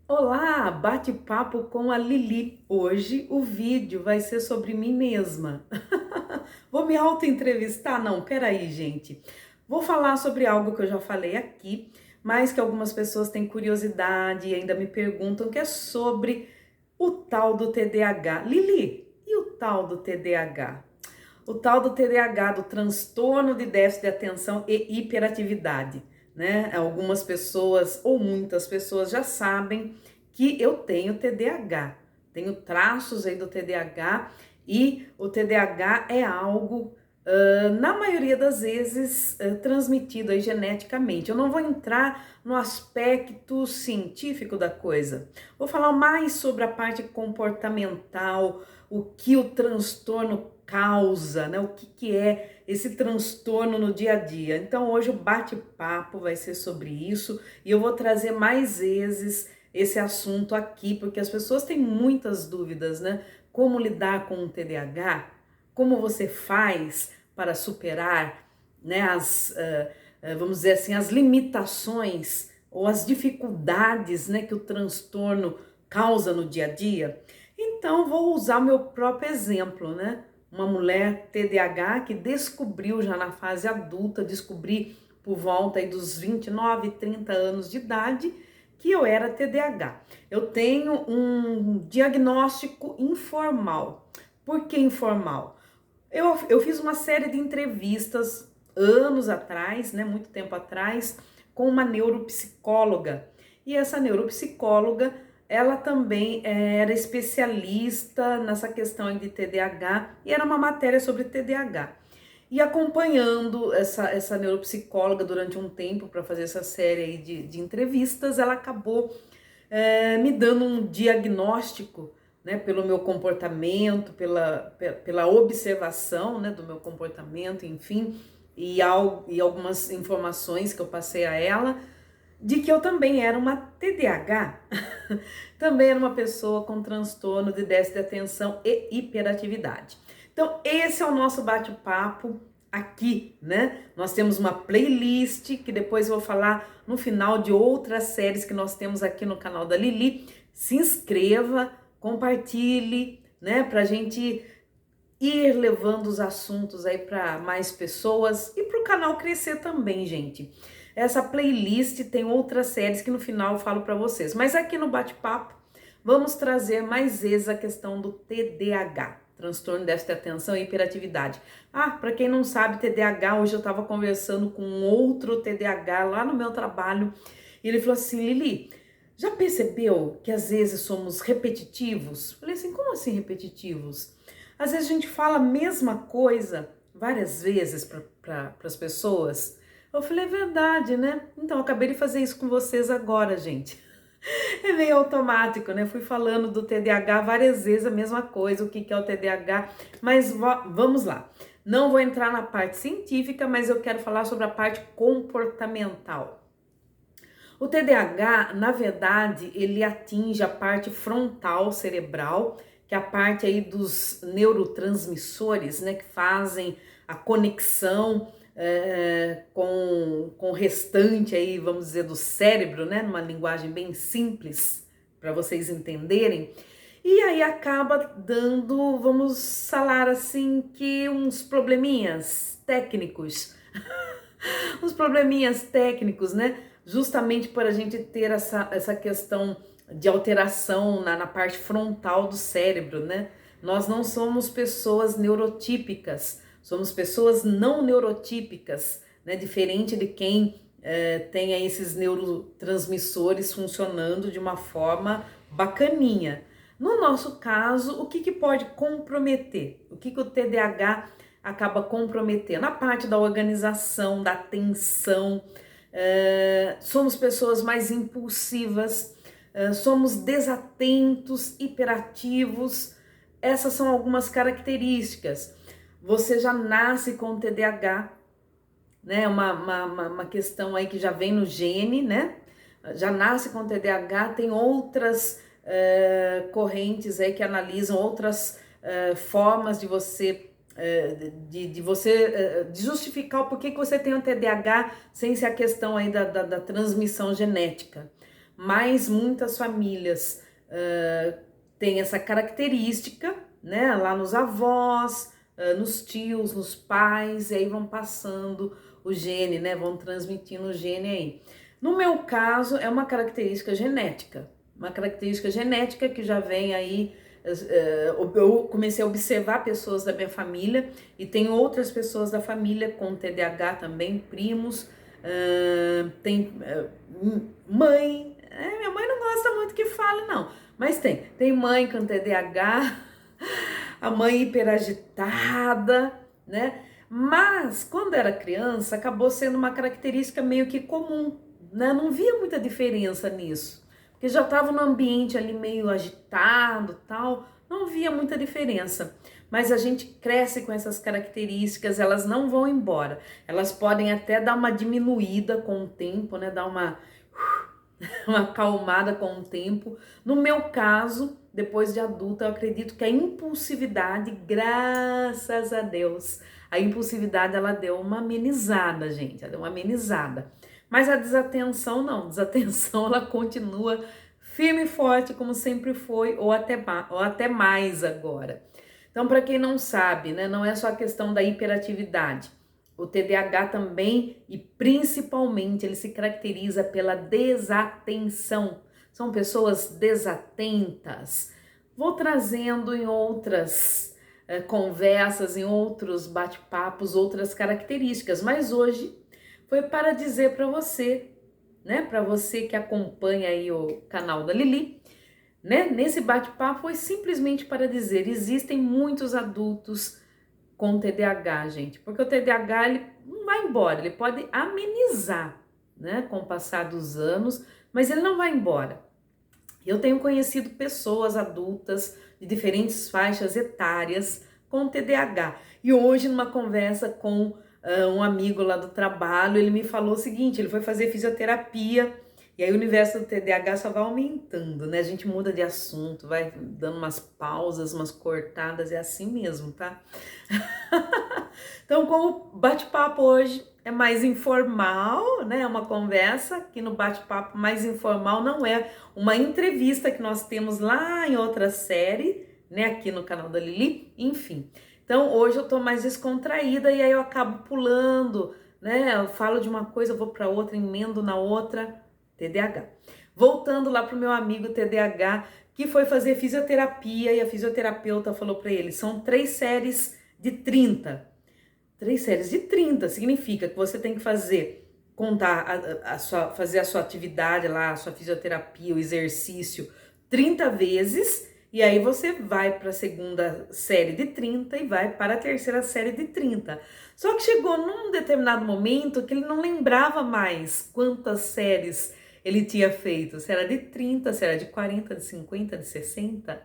Olá, bate-papo com a Lili. Hoje o vídeo vai ser sobre mim mesma. Vou me auto-entrevistar? Não, peraí, gente. Vou falar sobre algo que eu já falei aqui, mas que algumas pessoas têm curiosidade e ainda me perguntam, que é sobre o tal do TDAH. Lili, e o tal do TDAH? O tal do TDAH, do transtorno de déficit de atenção e hiperatividade, né? Algumas pessoas ou muitas pessoas já sabem que eu tenho TDAH, tenho traços aí do TDAH e o TDAH é algo, na maioria das vezes, transmitido aí geneticamente. Eu não vou entrar no aspecto científico da coisa, vou falar mais sobre a parte comportamental, o que o transtorno causa, né? O que é esse transtorno no dia a dia. Então hoje o bate-papo vai ser sobre isso e eu vou trazer mais vezes esse assunto aqui, porque as pessoas têm muitas dúvidas, né? Como lidar com o TDAH? Como você faz para superar, né, vamos dizer assim, as limitações ou as dificuldades, né, que o transtorno causa no dia a dia? Então vou usar o meu próprio exemplo, né? Uma mulher TDAH que descobriu já na fase adulta, descobri por volta aí dos 29, 30 anos de idade, que eu era TDAH. Eu tenho um diagnóstico informal. Por que informal? Eu fiz uma série de entrevistas anos atrás, né, muito tempo atrás, com uma neuropsicóloga. E essa neuropsicóloga, ela também era especialista nessa questão de TDAH e era uma matéria sobre TDAH. E acompanhando essa neuropsicóloga durante um tempo para fazer essa série aí de entrevistas, ela acabou me dando um diagnóstico, né, pelo meu comportamento, pela observação, né, do meu comportamento, enfim, e algumas informações que eu passei a ela, de que eu também era uma TDAH, também era uma pessoa com transtorno de déficit de atenção e hiperatividade. Então, esse é o nosso bate-papo aqui, né? Nós temos uma playlist que depois eu vou falar no final de outras séries que nós temos aqui no canal da Lili. Se inscreva, compartilhe, né? Pra gente ir levando os assuntos aí para mais pessoas e para o canal crescer também, gente. Essa playlist tem outras séries que no final eu falo para vocês, mas aqui no bate-papo vamos trazer mais vezes a questão do TDAH, transtorno de déficit de atenção e hiperatividade. Ah, para quem não sabe, TDAH, hoje eu estava conversando com um outro TDAH lá no meu trabalho e ele falou assim: Lili, já percebeu que às vezes somos repetitivos? Falei assim, como assim repetitivos? Às vezes a gente fala a mesma coisa várias vezes para as pessoas. Eu falei, é verdade, né? Então, eu acabei de fazer isso com vocês agora, gente. É meio automático, né? Fui falando do TDAH várias vezes, a mesma coisa, o que é o TDAH, mas vamos lá. Não vou entrar na parte científica, mas eu quero falar sobre a parte comportamental. O TDAH, na verdade, ele atinge a parte frontal cerebral, que é a parte aí dos neurotransmissores, né, que fazem a conexão com o restante aí, vamos dizer, do cérebro, né, numa linguagem bem simples, para vocês entenderem. E aí acaba dando, vamos falar assim, que uns probleminhas técnicos, uns probleminhas técnicos, né? Justamente por a gente ter essa questão de alteração na parte frontal do cérebro, né? Nós não somos pessoas neurotípicas, somos pessoas não neurotípicas, né? Diferente de quem tem aí esses neurotransmissores funcionando de uma forma bacaninha. No nosso caso, o que pode comprometer? O que o TDAH acaba comprometendo? A parte da organização, da atenção, somos pessoas mais impulsivas, somos desatentos, hiperativos. Essas são algumas características. Você já nasce com TDAH, né? Uma questão aí que já vem no gene, né? Já nasce com TDAH, tem outras correntes aí que analisam outras formas de você de justificar o porquê que você tem um TDAH sem ser a questão aí da transmissão genética. mas muitas famílias têm essa característica, né? Lá nos avós, nos tios, nos pais, e aí vão passando o gene, né? Vão transmitindo o gene aí. No meu caso, é uma característica genética que já vem aí. Eu comecei a observar pessoas da minha família e tem outras pessoas da família com TDAH também, primos, tem mãe, minha mãe não gosta muito que fale não, mas tem mãe com TDAH, a mãe hiperagitada, né? Mas quando era criança acabou sendo uma característica meio que comum, né? Não via muita diferença nisso, porque já estava no ambiente ali meio agitado, tal, não via muita diferença. Mas a gente cresce com essas características, elas não vão embora. Elas podem até dar uma diminuída com o tempo, né? Dar uma acalmada com o tempo. No meu caso, depois de adulta, eu acredito que a impulsividade, graças a Deus, a impulsividade ela deu uma amenizada, gente, ela deu uma amenizada. Mas a desatenção não, a desatenção ela continua firme e forte como sempre foi, ou até mais agora. Então, para quem não sabe, né, não é só a questão da hiperatividade. O TDAH também e principalmente ele se caracteriza pela desatenção. São pessoas desatentas. Vou trazendo em outras conversas, em outros bate-papos, outras características, mas hoje foi para dizer para você, né, para você que acompanha aí o canal da Lili, né, nesse bate-papo foi simplesmente para dizer, existem muitos adultos com TDAH, gente, porque o TDAH ele não vai embora, ele pode amenizar, né, com o passar dos anos, mas ele não vai embora. Eu tenho conhecido pessoas adultas de diferentes faixas etárias com TDAH. E hoje, numa conversa com um amigo lá do trabalho, ele me falou o seguinte, ele foi fazer fisioterapia, e aí o universo do TDAH só vai aumentando, né? A gente muda de assunto, vai dando umas pausas, umas cortadas, é assim mesmo, tá? Então, como o bate-papo hoje é mais informal, né? É uma conversa, que no bate-papo mais informal não é uma entrevista que nós temos lá em outra série, né? Aqui no canal da Lili, enfim. Então, hoje eu tô mais descontraída e aí eu acabo pulando, né? Eu falo de uma coisa, vou para outra, emendo na outra, TDAH. Voltando lá pro meu amigo TDAH, que foi fazer fisioterapia e a fisioterapeuta falou para ele, são 3 séries de 30. 3 séries de 30 significa que você tem que fazer, fazer a sua atividade lá, a sua fisioterapia, o exercício 30 vezes, e aí você vai para a segunda série de 30 e vai para a terceira série de 30. Só que chegou num determinado momento que ele não lembrava mais quantas séries ele tinha feito, se era de 30, se era de 40, de 50, de 60,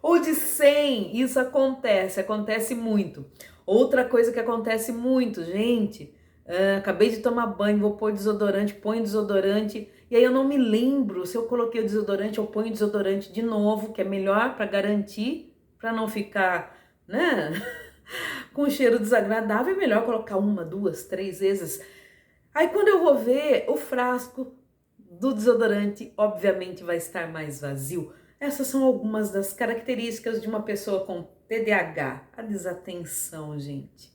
ou de 100, isso acontece muito. Outra coisa que acontece muito, gente, acabei de tomar banho, vou pôr desodorante, ponho desodorante, e aí eu não me lembro se eu coloquei o desodorante, eu ponho o desodorante de novo, que é melhor para garantir, para não ficar, né, com cheiro desagradável, é melhor colocar 1, 2, 3 vezes. Aí quando eu vou ver, o frasco do desodorante, obviamente, vai estar mais vazio. Essas são algumas das características de uma pessoa com TDAH, a desatenção, gente.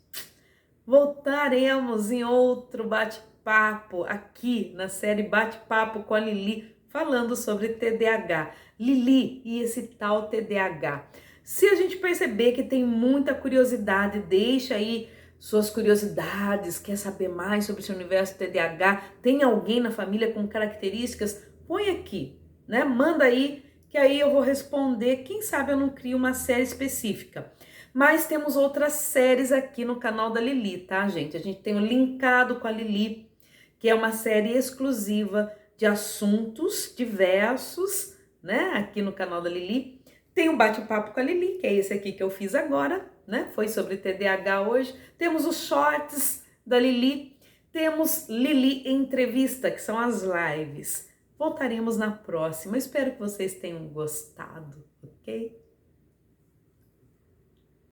Voltaremos em outro bate-papo aqui na série Bate-Papo com a Lili, falando sobre TDAH. Lili e esse tal TDAH. Se a gente perceber que tem muita curiosidade, deixa aí suas curiosidades, quer saber mais sobre esse universo TDAH, tem alguém na família com características, põe aqui, né? Manda aí, que aí eu vou responder, quem sabe eu não crio uma série específica. Mas temos outras séries aqui no canal da Lili, tá, gente? A gente tem o Linkado com a Lili, que é uma série exclusiva de assuntos diversos, né? Aqui no canal da Lili. Tem um bate-papo com a Lili, que é esse aqui que eu fiz agora, né? Foi sobre TDAH hoje. Temos os shorts da Lili. Temos Lili Entrevista, que são as lives. Voltaremos na próxima. Espero que vocês tenham gostado, ok?